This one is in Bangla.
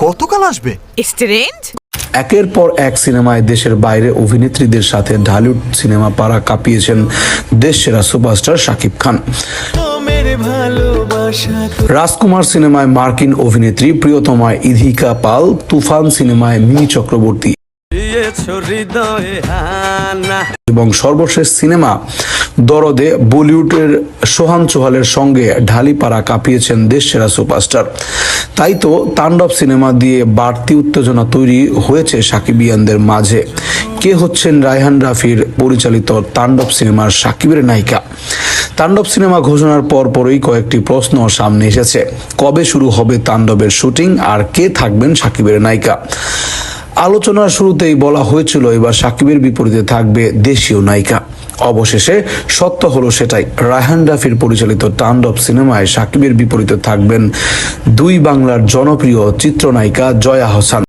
কতকাল আসবে? স্ট্রেঞ্জ একের পর এক সিনেমায় দেশের বাইরে অভিনেত্রীদের সাথে ঢালিউড সিনেমা পাড়া কাঁপিয়েছেন দেশসেরা সুপারস্টার শাকিব খান। রাজকুমার সিনেমায় মার্কিন অভিনেত্রী প্রিয়তমায় ইধিকা পাল, তুফান সিনেমায় মিমি চক্রবর্তী এবং সর্বশেষ সিনেমা দরদে বলিউডের সোহান চোহালের সঙ্গে ঢালিপাড়া কাঁপিয়েছেন দেশসেরা সুপারস্টার। তাই তো তাণ্ডব সিনেমা দিয়ে বাড়তি উত্তেজনা তৈরি হয়েছে সাকিবিয়ানদের মাঝে। কে হচ্ছেন রায়হান রাফির পরিচালিত তাণ্ডব সিনেমার সাকিবের নায়িকা? তাণ্ডব সিনেমা ঘোষণার পরই কয়েকটি প্রশ্ন সামনে এসেছে। কবে শুরু হবে তাণ্ডবের শুটিং, আর কে থাকবেন সাকিবের নায়িকা? আলোচনার শুরুতেই বলা হয়েছিল এবার সাকিবের বিপরীতে থাকবে দেশীয় নায়িকা। অবশেষে সত্য হলো সেটাই। রায়হান রাফির পরিচালিত তাণ্ডব সিনেমায় সাকিবের বিপরীতে থাকবেন দুই বাংলার জনপ্রিয় চিত্রনায়িকা জয়া আহসান।